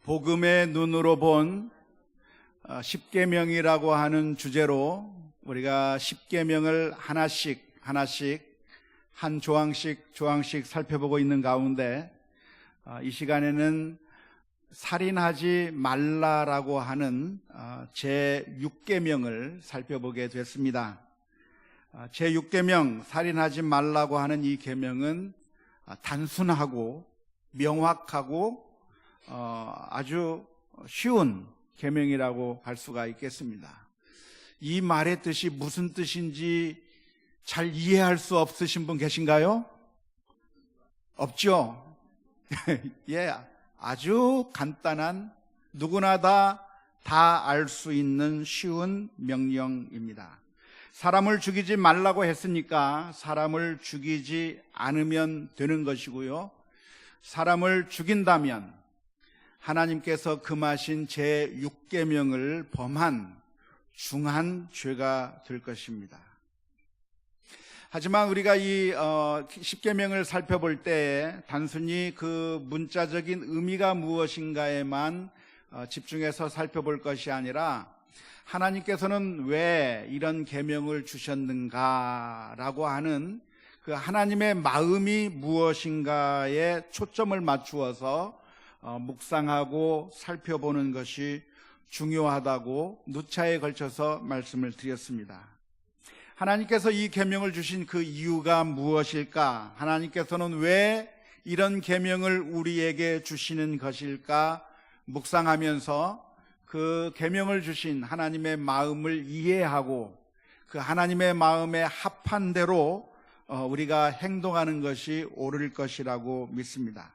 복음의 눈으로 본 십계명이라고 하는 주제로 우리가 십계명을 하나씩 한 조항씩 살펴보고 있는 가운데 이 시간에는 살인하지 말라라고 하는 제6계명을 살펴보게 됐습니다. 제6계명 살인하지 말라고 하는 이 계명은 단순하고 명확하고 아주 쉬운 계명이라고 할 수가 있겠습니다. 이 말의 뜻이 무슨 뜻인지 잘 이해할 수 없으신 분 계신가요? 없죠? 예, 아주 간단한 누구나 다 알 수 있는 쉬운 명령입니다. 사람을 죽이지 말라고 했으니까 사람을 죽이지 않으면 되는 것이고요. 사람을 죽인다면 하나님께서 금하신 제6계명을 범한 중한 죄가 될 것입니다. 하지만 우리가 이 10계명을 살펴볼 때 단순히 그 문자적인 의미가 무엇인가에만 집중해서 살펴볼 것이 아니라 하나님께서는 왜 이런 계명을 주셨는가라고 하는 그 하나님의 마음이 무엇인가에 초점을 맞추어서 묵상하고 살펴보는 것이 중요하다고 누차에 걸쳐서 말씀을 드렸습니다. 하나님께서 이 계명을 주신 그 이유가 무엇일까? 하나님께서는 왜 이런 계명을 우리에게 주시는 것일까? 묵상하면서 그 계명을 주신 하나님의 마음을 이해하고 그 하나님의 마음에 합한 대로 우리가 행동하는 것이 옳을 것이라고 믿습니다.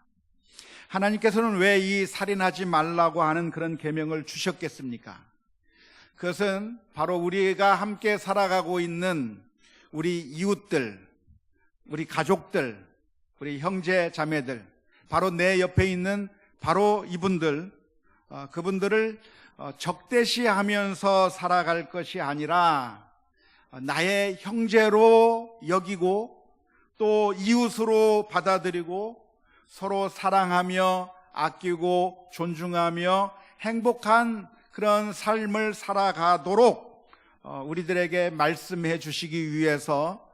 하나님께서는 왜 이 살인하지 말라고 하는 그런 계명을 주셨겠습니까? 그것은 바로 우리가 함께 살아가고 있는 우리 이웃들, 우리 가족들, 우리 형제 자매들, 바로 내 옆에 있는 바로 이분들, 그분들을 적대시하면서 살아갈 것이 아니라 나의 형제로 여기고 또 이웃으로 받아들이고 서로 사랑하며 아끼고 존중하며 행복한 그런 삶을 살아가도록 우리들에게 말씀해 주시기 위해서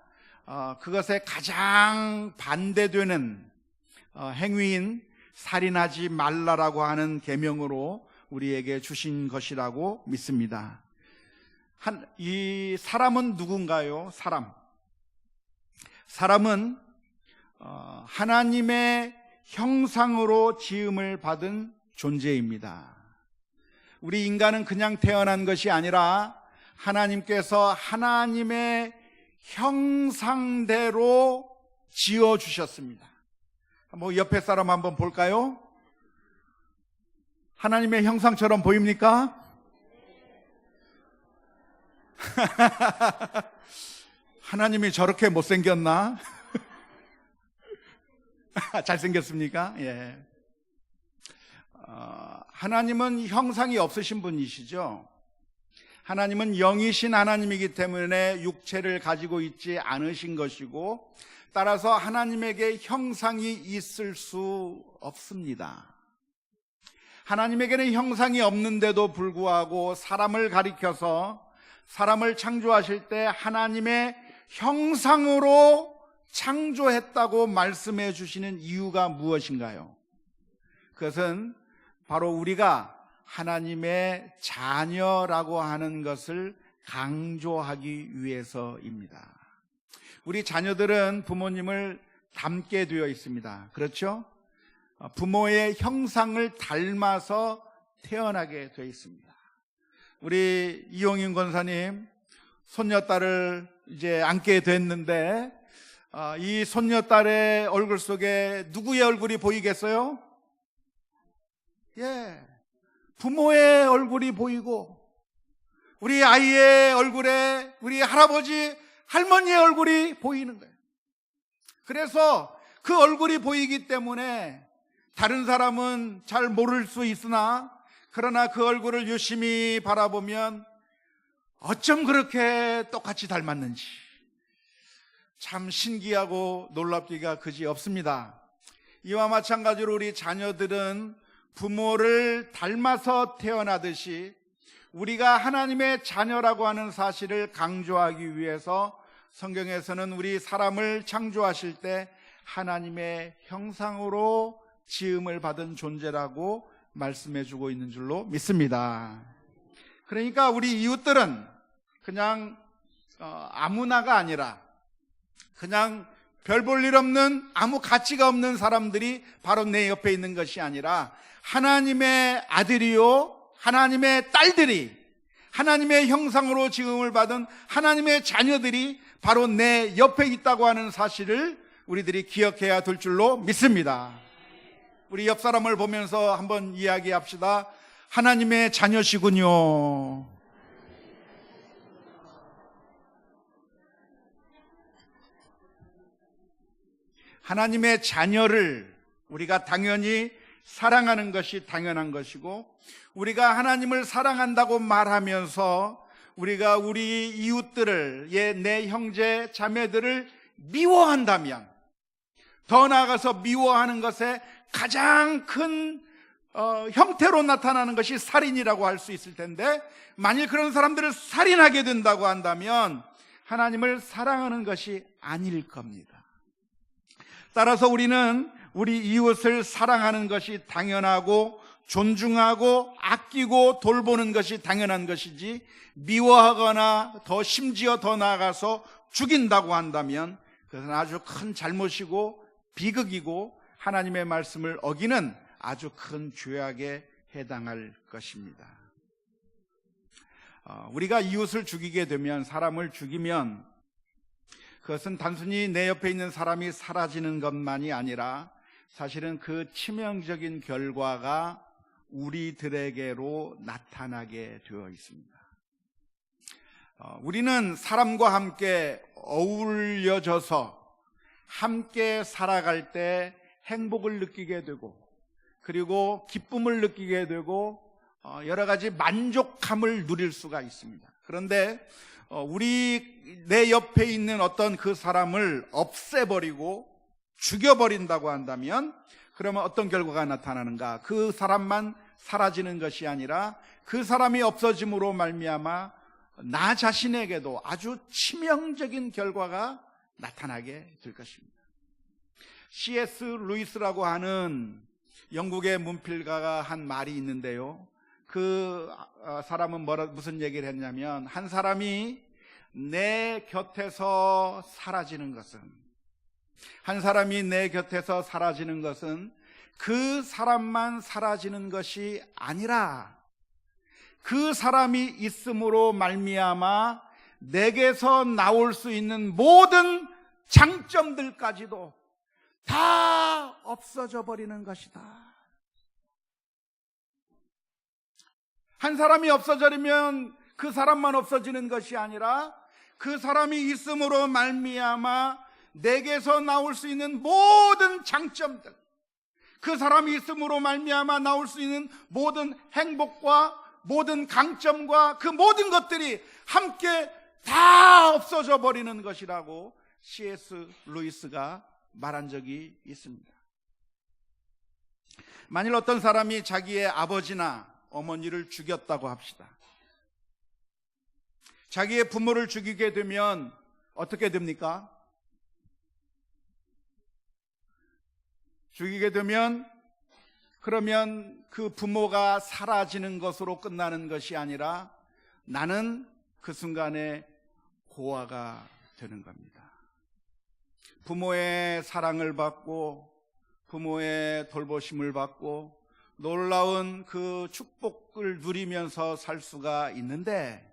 그것에 가장 반대되는 행위인 살인하지 말라라고 하는 계명으로 우리에게 주신 것이라고 믿습니다. 이 사람은 누군가요? 사람은 하나님의 형상으로 지음을 받은 존재입니다. 우리 인간은 그냥 태어난 것이 아니라 하나님께서 하나님의 형상대로 지어주셨습니다. 옆에 사람 한번 볼까요? 하나님의 형상처럼 보입니까? 하나님이 저렇게 못생겼나? 잘생겼습니까? 예. 하나님은 형상이 없으신 분이시죠. 하나님은 영이신 하나님이기 때문에 육체를 가지고 있지 않으신 것이고 따라서 하나님에게 형상이 있을 수 없습니다. 하나님에게는 형상이 없는데도 불구하고 사람을 가리켜서 사람을 창조하실 때 하나님의 형상으로 창조했다고 말씀해 주시는 이유가 무엇인가요? 그것은 바로 우리가 하나님의 자녀라고 하는 것을 강조하기 위해서입니다. 우리 자녀들은 부모님을 닮게 되어 있습니다. 그렇죠? 부모의 형상을 닮아서 태어나게 되어 있습니다. 우리 이용인 권사님 손녀딸을 이제 안게 됐는데 이 손녀딸의 얼굴 속에 누구의 얼굴이 보이겠어요? 예, 부모의 얼굴이 보이고 우리 아이의 얼굴에 우리 할아버지, 할머니의 얼굴이 보이는 거예요. 그래서 그 얼굴이 보이기 때문에 다른 사람은 잘 모를 수 있으나 그러나 그 얼굴을 유심히 바라보면 어쩜 그렇게 똑같이 닮았는지 참 신기하고 놀랍기가 그지 없습니다. 이와 마찬가지로 우리 자녀들은 부모를 닮아서 태어나듯이 우리가 하나님의 자녀라고 하는 사실을 강조하기 위해서 성경에서는 우리 사람을 창조하실 때 하나님의 형상으로 지음을 받은 존재라고 말씀해 주고 있는 줄로 믿습니다. 그러니까 우리 이웃들은 그냥 아무나가 아니라 그냥 별 볼 일 없는 아무 가치가 없는 사람들이 바로 내 옆에 있는 것이 아니라 하나님의 아들이요 하나님의 딸들이 하나님의 형상으로 지음을 받은 하나님의 자녀들이 바로 내 옆에 있다고 하는 사실을 우리들이 기억해야 될 줄로 믿습니다. 우리 옆 사람을 보면서 한번 이야기합시다. 하나님의 자녀시군요. 하나님의 자녀를 우리가 당연히 사랑하는 것이 당연한 것이고, 우리가 하나님을 사랑한다고 말하면서 우리가 우리 이웃들을, 내 형제 자매들을 미워한다면, 더 나아가서 미워하는 것에 가장 큰 형태로 나타나는 것이 살인이라고 할 수 있을 텐데, 만일 그런 사람들을 살인하게 된다고 한다면 하나님을 사랑하는 것이 아닐 겁니다. 따라서 우리는 우리 이웃을 사랑하는 것이 당연하고 존중하고 아끼고 돌보는 것이 당연한 것이지, 미워하거나 심지어 더 나아가서 죽인다고 한다면 그것은 아주 큰 잘못이고 비극이고 하나님의 말씀을 어기는 아주 큰 죄악에 해당할 것입니다. 우리가 이웃을 죽이게 되면, 사람을 죽이면 그것은 단순히 내 옆에 있는 사람이 사라지는 것만이 아니라 사실은 그 치명적인 결과가 우리들에게로 나타나게 되어 있습니다. 우리는 사람과 함께 어울려져서 함께 살아갈 때 행복을 느끼게 되고, 그리고 기쁨을 느끼게 되고, 여러 가지 만족감을 누릴 수가 있습니다. 그런데 내 옆에 있는 어떤 그 사람을 없애버리고 죽여버린다고 한다면, 그러면 어떤 결과가 나타나는가? 그 사람만 사라지는 것이 아니라 그 사람이 없어짐으로 말미암아 나 자신에게도 아주 치명적인 결과가 나타나게 될 것입니다. C.S. 루이스라고 하는 영국의 문필가가 한 말이 있는데요, 그 사람은 무슨 얘기를 했냐면, 한 사람이 내 곁에서 사라지는 것은, 한 사람이 내 곁에서 사라지는 것은 그 사람만 사라지는 것이 아니라 그 사람이 있음으로 말미암아 내게서 나올 수 있는 모든 장점들까지도 다 없어져 버리는 것이다. 한 사람이 없어지면 그 사람만 없어지는 것이 아니라 그 사람이 있음으로 말미암아 내게서 나올 수 있는 모든 장점들, 그 사람이 있음으로 말미암아 나올 수 있는 모든 행복과 모든 강점과 그 모든 것들이 함께 다 없어져 버리는 것이라고 C.S. 루이스가 말한 적이 있습니다. 만일 어떤 사람이 자기의 아버지나 어머니를 죽였다고 합시다. 자기의 부모를 죽이게 되면 어떻게 됩니까? 죽이게 되면 그러면 그 부모가 사라지는 것으로 끝나는 것이 아니라 나는 그 순간에 고아가 되는 겁니다. 부모의 사랑을 받고 부모의 돌보심을 받고 놀라운 그 축복을 누리면서 살 수가 있는데,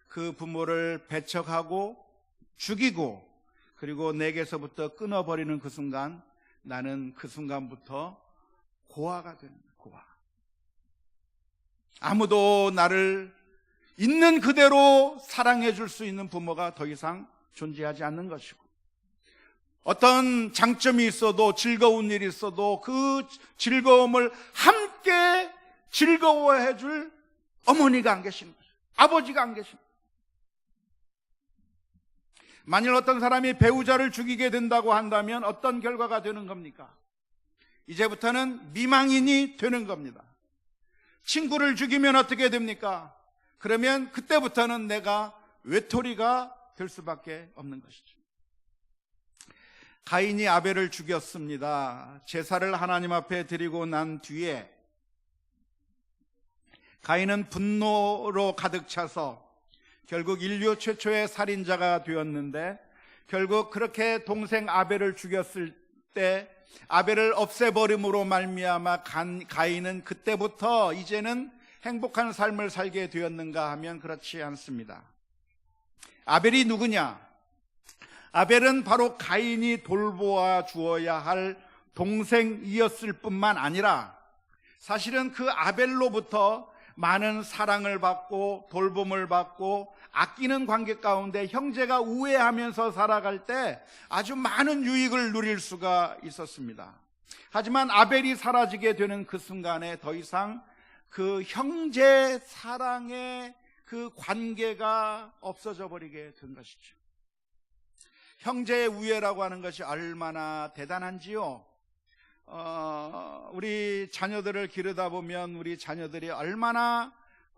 그 부모를 배척하고 죽이고 그리고 내게서부터 끊어버리는 그 순간, 나는 그 순간부터 고아가 되는 거예요. 고아. 아무도 나를 있는 그대로 사랑해 줄 수 있는 부모가 더 이상 존재하지 않는 것이고, 어떤 장점이 있어도, 즐거운 일이 있어도 그 즐거움을 함께 즐거워해 줄 어머니가 안 계신 거예요. 아버지가 안 계신 거예요. 만일 어떤 사람이 배우자를 죽이게 된다고 한다면 어떤 결과가 되는 겁니까? 이제부터는 미망인이 되는 겁니다. 친구를 죽이면 어떻게 됩니까? 그러면 그때부터는 내가 외톨이가 될 수밖에 없는 것이죠. 가인이 아벨을 죽였습니다. 제사를 하나님 앞에 드리고 난 뒤에 가인은 분노로 가득 차서 결국 인류 최초의 살인자가 되었는데, 결국 그렇게 동생 아벨을 죽였을 때 아벨을 없애버림으로 말미암아 가인은 그때부터 이제는 행복한 삶을 살게 되었는가 하면 그렇지 않습니다. 아벨이 누구냐? 아벨은 바로 가인이 돌보아 주어야 할 동생이었을 뿐만 아니라 사실은 그 아벨로부터 많은 사랑을 받고 돌봄을 받고 아끼는 관계 가운데 형제가 우애하면서 살아갈 때 아주 많은 유익을 누릴 수가 있었습니다. 하지만 아벨이 사라지게 되는 그 순간에 더 이상 그 형제 사랑의 그 관계가 없어져 버리게 된 것이죠. 형제의 우애라고 하는 것이 얼마나 대단한지요. 우리 자녀들을 기르다 보면 우리 자녀들이 얼마나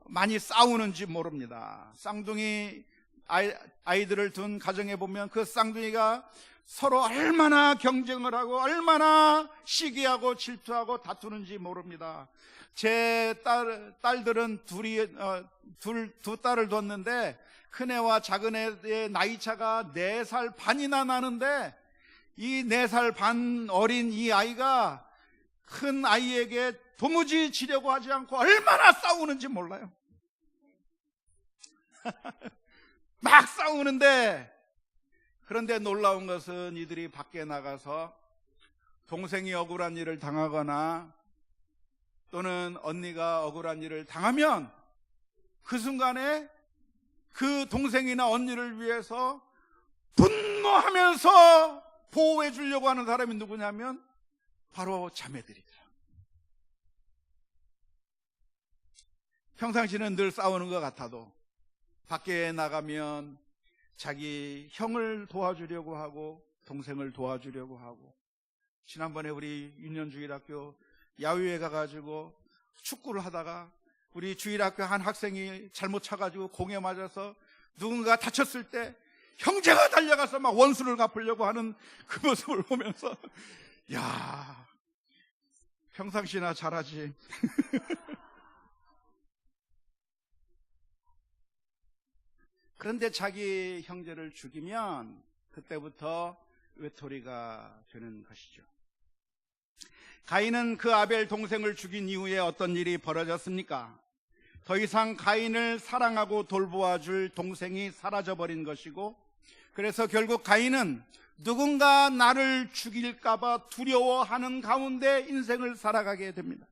많이 싸우는지 모릅니다. 쌍둥이 아이들을 둔 가정에 보면 그 쌍둥이가 서로 얼마나 경쟁을 하고 얼마나 시기하고 질투하고 다투는지 모릅니다. 제 딸들은 두 딸을 뒀는데 큰애와 작은애의 나이차가 4살 반이나 나는데 이 4살 반 어린 이 아이가 큰 아이에게 도무지 지려고 하지 않고 얼마나 싸우는지 몰라요. 막 싸우는데, 그런데 놀라운 것은 이들이 밖에 나가서 동생이 억울한 일을 당하거나 또는 언니가 억울한 일을 당하면 그 순간에 그 동생이나 언니를 위해서 분노하면서 보호해 주려고 하는 사람이 누구냐면 바로 자매들이죠. 평상시는 늘 싸우는 것 같아도 밖에 나가면 자기 형을 도와주려고 하고 동생을 도와주려고 하고, 지난번에 우리 윤년주일학교 야유회 가가지고 축구를 하다가 우리 주일학교 한 학생이 잘못 차가지고 공에 맞아서 누군가 다쳤을 때 형제가 달려가서 막 원수를 갚으려고 하는 그 모습을 보면서 야, 평상시나 잘하지. 그런데 자기 형제를 죽이면 그때부터 외톨이가 되는 것이죠. 가인은 그 아벨 동생을 죽인 이후에 어떤 일이 벌어졌습니까? 더 이상 가인을 사랑하고 돌보아 줄 동생이 사라져버린 것이고, 그래서 결국 가인은 누군가 나를 죽일까봐 두려워하는 가운데 인생을 살아가게 됩니다.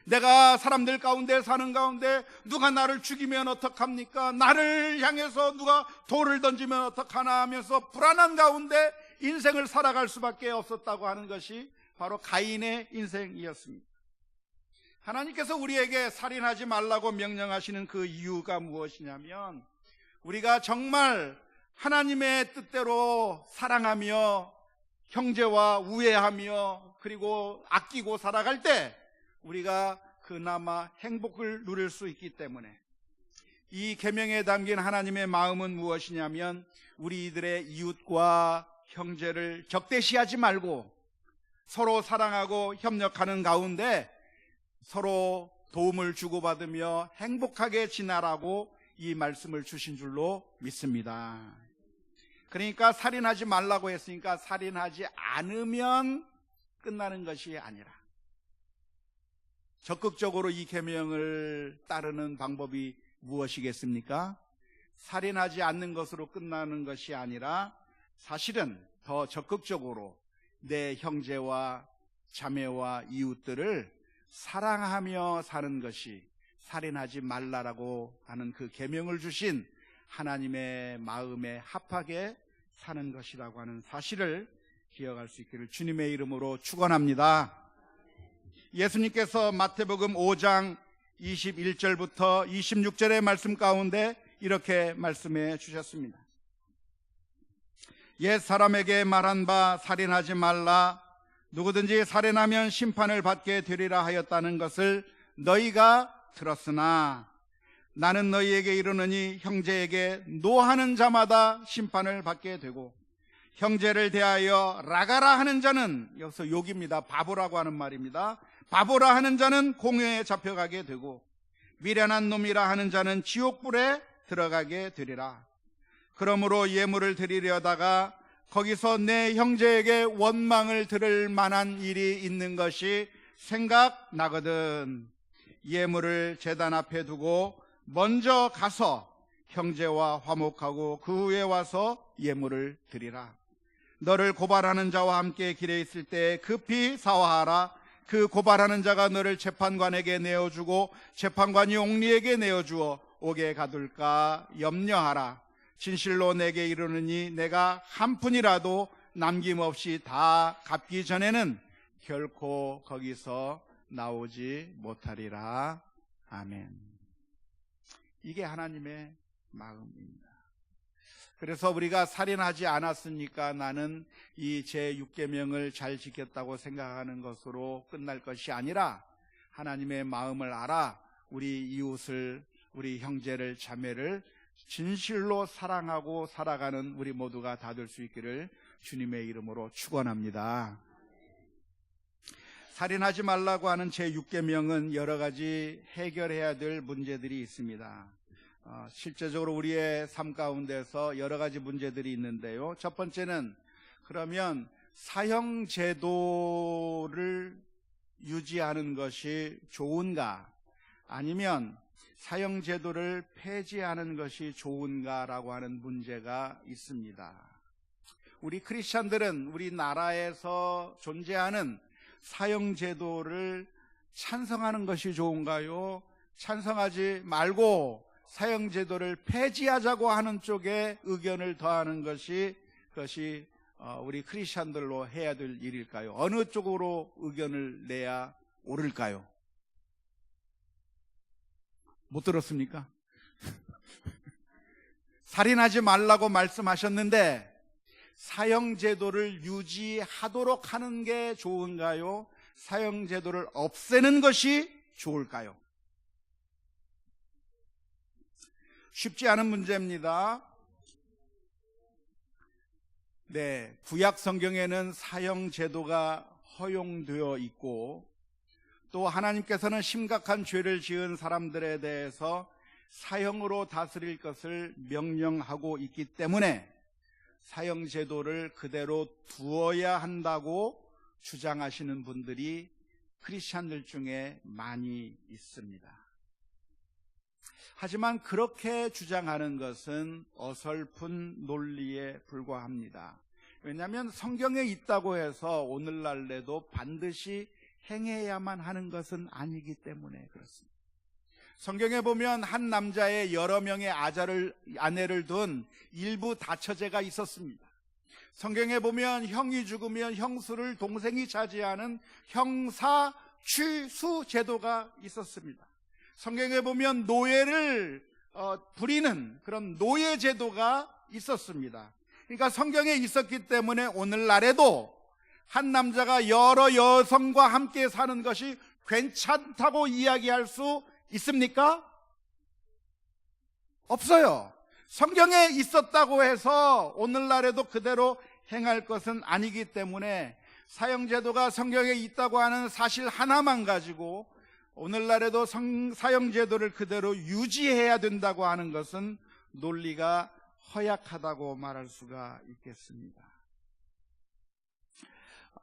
내가 사람들 가운데 사는 가운데 누가 나를 죽이면 어떡합니까? 나를 향해서 누가 돌을 던지면 어떡하나 하면서 불안한 가운데 인생을 살아갈 수밖에 없었다고 하는 것이 바로 가인의 인생이었습니다. 하나님께서 우리에게 살인하지 말라고 명령하시는 그 이유가 무엇이냐면, 우리가 정말 하나님의 뜻대로 사랑하며 형제와 우애하며 그리고 아끼고 살아갈 때 우리가 그나마 행복을 누릴 수 있기 때문에, 이 계명에 담긴 하나님의 마음은 무엇이냐면 우리들의 이웃과 형제를 적대시하지 말고 서로 사랑하고 협력하는 가운데 서로 도움을 주고받으며 행복하게 지내라고 이 말씀을 주신 줄로 믿습니다. 그러니까 살인하지 말라고 했으니까 살인하지 않으면 끝나는 것이 아니라 적극적으로 이 계명을 따르는 방법이 무엇이겠습니까? 살인하지 않는 것으로 끝나는 것이 아니라 사실은 더 적극적으로 내 형제와 자매와 이웃들을 사랑하며 사는 것이 살인하지 말라라고 하는 그 계명을 주신 하나님의 마음에 합하게 사는 것이라고 하는 사실을 기억할 수 있기를 주님의 이름으로 축원합니다. 예수님께서 마태복음 5장 21절부터 26절의 말씀 가운데 이렇게 말씀해 주셨습니다. 옛 사람에게 말한 바 살인하지 말라, 누구든지 살인하면 심판을 받게 되리라 하였다는 것을 너희가 들었으나 나는 너희에게 이르노니 형제에게 노하는 자마다 심판을 받게 되고 형제를 대하여 라가라 하는 자는, 여기서 욕입니다. 바보라고 하는 말입니다. 바보라 하는 자는 공회에 잡혀가게 되고 미련한 놈이라 하는 자는 지옥불에 들어가게 되리라. 그러므로 예물을 드리려다가 거기서 내 형제에게 원망을 들을 만한 일이 있는 것이 생각나거든. 예물을 제단 앞에 두고 먼저 가서 형제와 화목하고 그 후에 와서 예물을 드리라. 너를 고발하는 자와 함께 길에 있을 때 급히 사화하라. 그 고발하는 자가 너를 재판관에게 내어주고 재판관이 옥리에게 내어주어 옥에 가둘까 염려하라. 진실로 내게 이르노니 내가 한 푼이라도 남김없이 다 갚기 전에는 결코 거기서 나오지 못하리라. 아멘. 이게 하나님의 마음입니다. 그래서 우리가 살인하지 않았으니까 나는 이 제6계명을 잘 지켰다고 생각하는 것으로 끝날 것이 아니라 하나님의 마음을 알아 우리 이웃을, 우리 형제를, 자매를 진실로 사랑하고 살아가는 우리 모두가 다 될 수 있기를 주님의 이름으로 축원합니다. 살인하지 말라고 하는 제6계명은 여러 가지 해결해야 될 문제들이 있습니다. 실제적으로 우리의 삶 가운데서 여러 가지 문제들이 있는데요. 첫 번째는, 그러면 사형제도를 유지하는 것이 좋은가, 아니면 사형제도를 폐지하는 것이 좋은가라고 하는 문제가 있습니다. 우리 크리스찬들은 우리나라에서 존재하는 사형제도를 찬성하는 것이 좋은가요? 찬성하지 말고 사형제도를 폐지하자고 하는 쪽에 의견을 더하는 것이, 그것이 우리 크리스찬들로 해야 될 일일까요? 어느 쪽으로 의견을 내야 옳을까요? 못 들었습니까? 살인하지 말라고 말씀하셨는데 사형제도를 유지하도록 하는 게 좋은가요? 사형제도를 없애는 것이 좋을까요? 쉽지 않은 문제입니다. 네, 구약 성경에는 사형제도가 허용되어 있고 또 하나님께서는 심각한 죄를 지은 사람들에 대해서 사형으로 다스릴 것을 명령하고 있기 때문에 사형제도를 그대로 두어야 한다고 주장하시는 분들이 크리스찬들 중에 많이 있습니다. 하지만 그렇게 주장하는 것은 어설픈 논리에 불과합니다. 왜냐하면 성경에 있다고 해서 오늘날에도 반드시 행해야만 하는 것은 아니기 때문에 그렇습니다. 성경에 보면 한 남자의 여러 명의 아내를 둔 일부 다처제가 있었습니다. 성경에 보면 형이 죽으면 형수를 동생이 차지하는 형사 취수 제도가 있었습니다. 성경에 보면 노예를 부리는 그런 노예 제도가 있었습니다. 그러니까 성경에 있었기 때문에 오늘날에도 한 남자가 여러 여성과 함께 사는 것이 괜찮다고 이야기할 수 있습니까? 없어요. 성경에 있었다고 해서 오늘날에도 그대로 행할 것은 아니기 때문에 사형제도가 성경에 있다고 하는 사실 하나만 가지고 오늘날에도 사형제도를 그대로 유지해야 된다고 하는 것은 논리가 허약하다고 말할 수가 있겠습니다.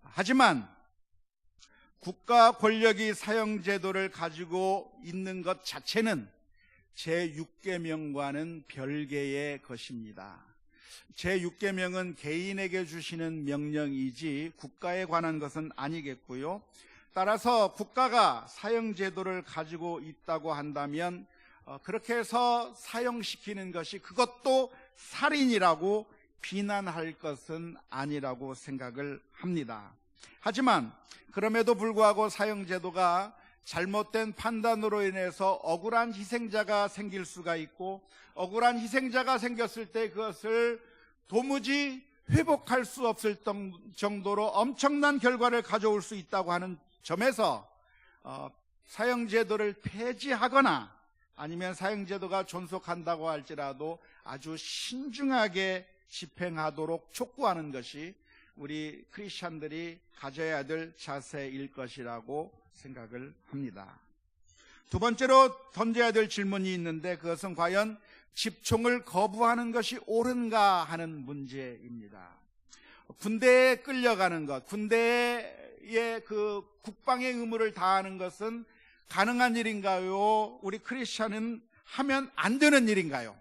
하지만 국가 권력이 사형제도를 가지고 있는 것 자체는 제6계명과는 별개의 것입니다. 제6계명은 개인에게 주시는 명령이지 국가에 관한 것은 아니겠고요. 따라서 국가가 사형제도를 가지고 있다고 한다면 그렇게 해서 사형시키는 것이 그것도 살인이라고 비난할 것은 아니라고 생각을 합니다. 하지만 그럼에도 불구하고 사형제도가 잘못된 판단으로 인해서 억울한 희생자가 생길 수가 있고 억울한 희생자가 생겼을 때 그것을 도무지 회복할 수 없을 정도로 엄청난 결과를 가져올 수 있다고 하는 점에서 사형제도를 폐지하거나 아니면 사형제도가 존속한다고 할지라도 아주 신중하게 집행하도록 촉구하는 것이 우리 크리스찬들이 가져야 될 자세일 것이라고 생각을 합니다. 두 번째로 던져야 될 질문이 있는데, 그것은 과연 집총을 거부하는 것이 옳은가 하는 문제입니다. 군대에 끌려가는 것, 군대의 그 국방의 의무를 다하는 것은 가능한 일인가요? 우리 크리스찬은 하면 안 되는 일인가요?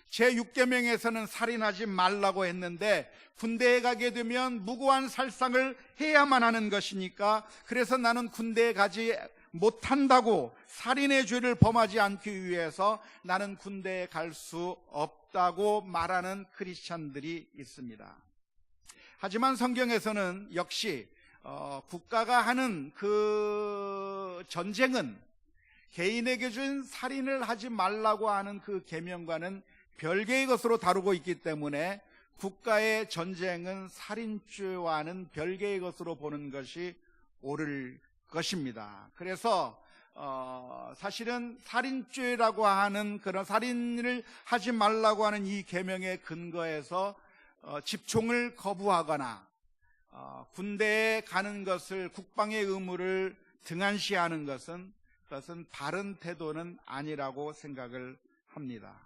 제6계명에서는 살인하지 말라고 했는데 군대에 가게 되면 무고한 살상을 해야만 하는 것이니까, 그래서 나는 군대에 가지 못한다고, 살인의 죄를 범하지 않기 위해서 나는 군대에 갈 수 없다고 말하는 크리스찬들이 있습니다. 하지만 성경에서는 역시 국가가 하는 그 전쟁은 개인에게 준 살인을 하지 말라고 하는 그 계명과는 별개의 것으로 다루고 있기 때문에 국가의 전쟁은 살인죄와는 별개의 것으로 보는 것이 옳을 것입니다. 그래서 사실은 살인죄라고 하는, 그런 살인을 하지 말라고 하는 이 계명의 근거에서 집총을 거부하거나 군대에 가는 것을, 국방의 의무를 등한시하는 것은 바른 태도는 아니라고 생각을 합니다.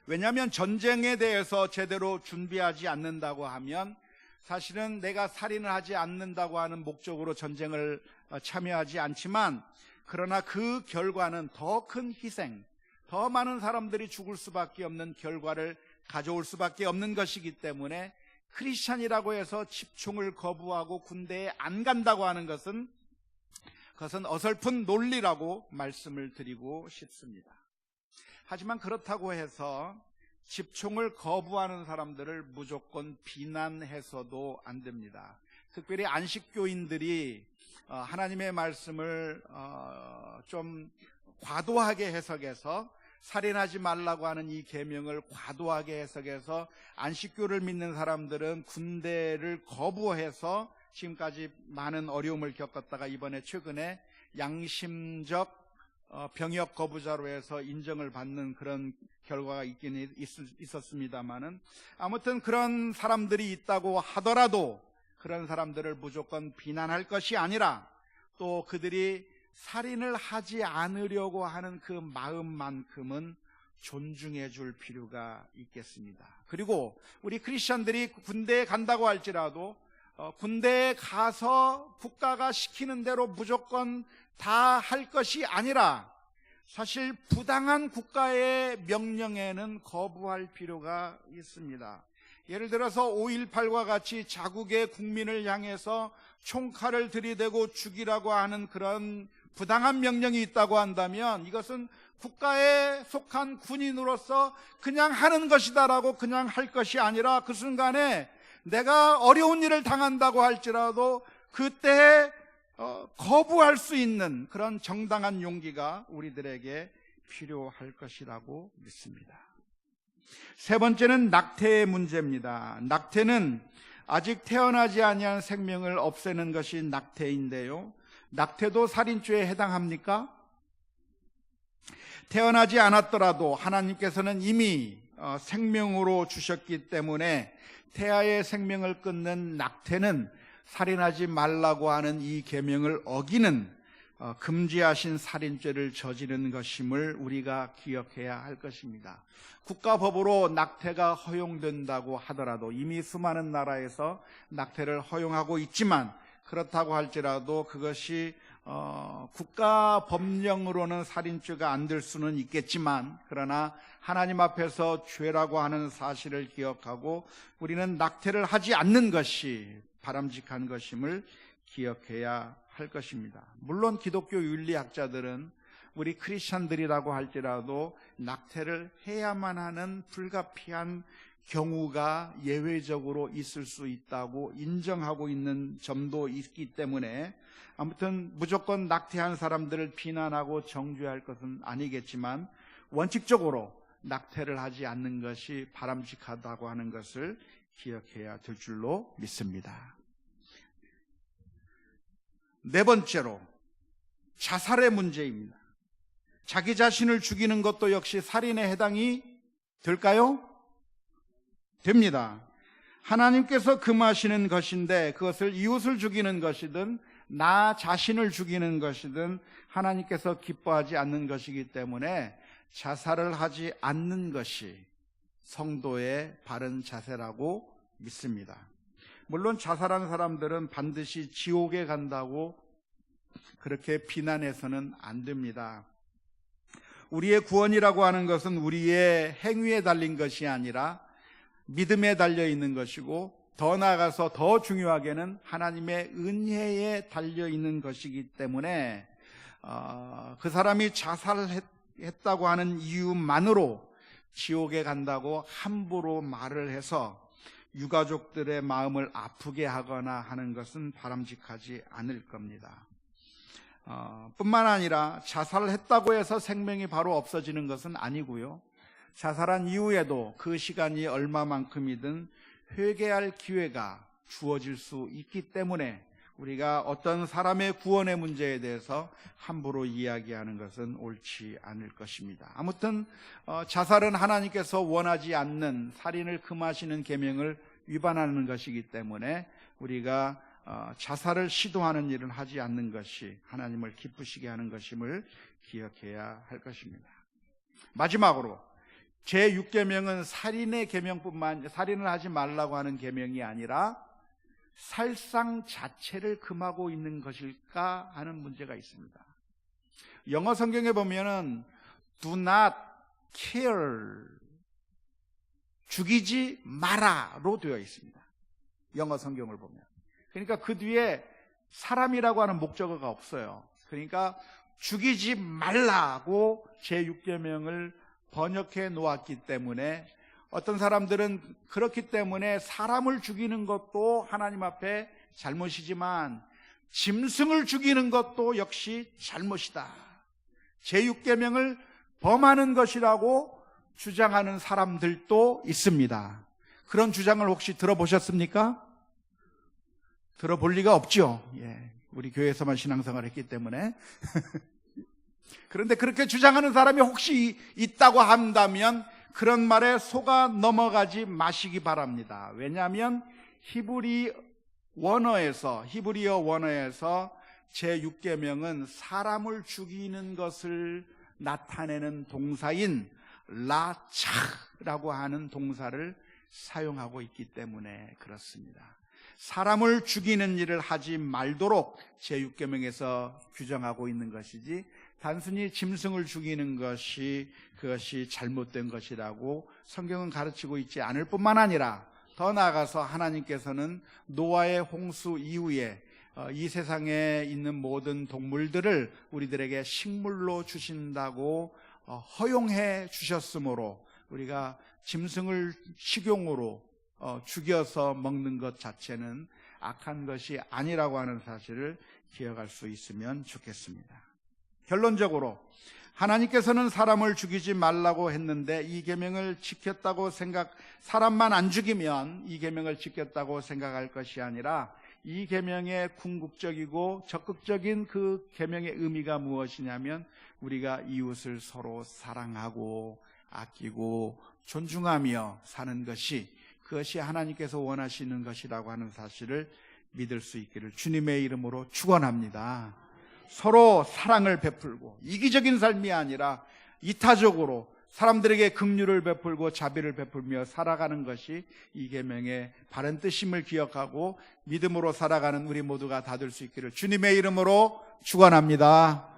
왜냐하면 전쟁에 대해서 제대로 준비하지 않는다고 하면 사실은 내가 살인을 하지 않는다고 하는 목적으로 전쟁을 참여하지 않지만, 그러나 그 결과는 더 큰 희생, 더 많은 사람들이 죽을 수밖에 없는 결과를 가져올 수밖에 없는 것이기 때문에 크리스찬이라고 해서 집총을 거부하고 군대에 안 간다고 하는 그것은 어설픈 논리라고 말씀을 드리고 싶습니다. 하지만 그렇다고 해서 집총을 거부하는 사람들을 무조건 비난해서도 안 됩니다. 특별히 안식교인들이 하나님의 말씀을 좀 과도하게 해석해서, 살인하지 말라고 하는 이 계명을 과도하게 해석해서 안식교를 믿는 사람들은 군대를 거부해서 지금까지 많은 어려움을 겪었다가 이번에 최근에 양심적 병역 거부자로 해서 인정을 받는 그런 결과가 있긴 있었습니다만은, 아무튼 그런 사람들이 있다고 하더라도 그런 사람들을 무조건 비난할 것이 아니라, 또 그들이 살인을 하지 않으려고 하는 그 마음만큼은 존중해 줄 필요가 있겠습니다. 그리고 우리 크리스천들이 군대에 간다고 할지라도 군대에 가서 국가가 시키는 대로 무조건 다 할 것이 아니라, 사실 부당한 국가의 명령에는 거부할 필요가 있습니다. 예를 들어서 5.18과 같이 자국의 국민을 향해서 총칼을 들이대고 죽이라고 하는 그런 부당한 명령이 있다고 한다면, 이것은 국가에 속한 군인으로서 그냥 하는 것이다라고 그냥 할 것이 아니라, 그 순간에 내가 어려운 일을 당한다고 할지라도 그때 거부할 수 있는 그런 정당한 용기가 우리들에게 필요할 것이라고 믿습니다. 세 번째는 낙태의 문제입니다. 낙태는 아직 태어나지 아니한 생명을 없애는 것이 낙태인데요, 낙태도 살인죄에 해당합니까? 태어나지 않았더라도 하나님께서는 이미 생명으로 주셨기 때문에 태아의 생명을 끊는 낙태는 살인하지 말라고 하는 이 계명을 어기는 금지하신 살인죄를 저지른 것임을 우리가 기억해야 할 것입니다. 국가법으로 낙태가 허용된다고 하더라도, 이미 수많은 나라에서 낙태를 허용하고 있지만, 그렇다고 할지라도 그것이 국가 법령으로는 살인죄가 안 될 수는 있겠지만, 그러나 하나님 앞에서 죄라고 하는 사실을 기억하고 우리는 낙태를 하지 않는 것이 바람직한 것임을 기억해야 할 것입니다. 물론 기독교 윤리학자들은 우리 크리스천들이라고 할지라도 낙태를 해야만 하는 불가피한 경우가 예외적으로 있을 수 있다고 인정하고 있는 점도 있기 때문에, 아무튼 무조건 낙태한 사람들을 비난하고 정죄할 것은 아니겠지만, 원칙적으로 낙태를 하지 않는 것이 바람직하다고 하는 것을 기억해야 될 줄로 믿습니다. 네 번째로 자살의 문제입니다. 자기 자신을 죽이는 것도 역시 살인에 해당이 될까요? 됩니다. 하나님께서 금하시는 것인데 그것을 이웃을 죽이는 것이든 나 자신을 죽이는 것이든 하나님께서 기뻐하지 않는 것이기 때문에 자살을 하지 않는 것이 성도의 바른 자세라고 믿습니다. 물론 자살한 사람들은 반드시 지옥에 간다고 그렇게 비난해서는 안 됩니다. 우리의 구원이라고 하는 것은 우리의 행위에 달린 것이 아니라 믿음에 달려 있는 것이고, 더 나아가서 더 중요하게는 하나님의 은혜에 달려 있는 것이기 때문에 그 사람이 자살했다고 하는 이유만으로 지옥에 간다고 함부로 말을 해서 유가족들의 마음을 아프게 하거나 하는 것은 바람직하지 않을 겁니다. 뿐만 아니라 자살을 했다고 해서 생명이 바로 없어지는 것은 아니고요. 자살한 이후에도 그 시간이 얼마만큼이든 회개할 기회가 주어질 수 있기 때문에 우리가 어떤 사람의 구원의 문제에 대해서 함부로 이야기하는 것은 옳지 않을 것입니다. 아무튼 자살은 하나님께서 원하지 않는 살인을 금하시는 계명을 위반하는 것이기 때문에 우리가 자살을 시도하는 일은 하지 않는 것이 하나님을 기쁘시게 하는 것임을 기억해야 할 것입니다. 마지막으로 제6계명은 살인의 계명뿐만, 살인을 하지 말라고 하는 계명이 아니라 살상 자체를 금하고 있는 것일까 하는 문제가 있습니다. 영어 성경에 보면은 do not kill, 죽이지 마라로 되어 있습니다. 영어 성경을 보면. 그러니까 그 뒤에 사람이라고 하는 목적어가 없어요. 그러니까 죽이지 말라고 제6계명을 번역해 놓았기 때문에 어떤 사람들은 그렇기 때문에 사람을 죽이는 것도 하나님 앞에 잘못이지만 짐승을 죽이는 것도 역시 잘못이다, 제6계명을 범하는 것이라고 주장하는 사람들도 있습니다. 그런 주장을 혹시 들어보셨습니까? 들어볼 리가 없죠. 우리 교회에서만 신앙생활을 했기 때문에. 그런데 그렇게 주장하는 사람이 혹시 있다고 한다면 그런 말에 속아 넘어가지 마시기 바랍니다. 왜냐하면 히브리어 원어에서 제6계명은 사람을 죽이는 것을 나타내는 동사인 라차라고 하는 동사를 사용하고 있기 때문에 그렇습니다. 사람을 죽이는 일을 하지 말도록 제6계명에서 규정하고 있는 것이지 단순히 짐승을 죽이는 것이 그것이 잘못된 것이라고 성경은 가르치고 있지 않을 뿐만 아니라 더 나아가서 하나님께서는 노아의 홍수 이후에 이 세상에 있는 모든 동물들을 우리들에게 식물로 주신다고 허용해 주셨으므로 우리가 짐승을 식용으로 죽여서 먹는 것 자체는 악한 것이 아니라고 하는 사실을 기억할 수 있으면 좋겠습니다. 결론적으로 하나님께서는 사람을 죽이지 말라고 했는데 이 계명을 지켰다고 사람만 안 죽이면 이 계명을 지켰다고 생각할 것이 아니라 이 계명의 궁극적이고 적극적인 그 계명의 의미가 무엇이냐면 우리가 이웃을 서로 사랑하고 아끼고 존중하며 사는 것이, 그것이 하나님께서 원하시는 것이라고 하는 사실을 믿을 수 있기를 주님의 이름으로 축원합니다. 서로 사랑을 베풀고 이기적인 삶이 아니라 이타적으로 사람들에게 긍휼을 베풀고 자비를 베풀며 살아가는 것이 이 계명의 바른 뜻임을 기억하고 믿음으로 살아가는 우리 모두가 다 될 수 있기를 주님의 이름으로 축원합니다.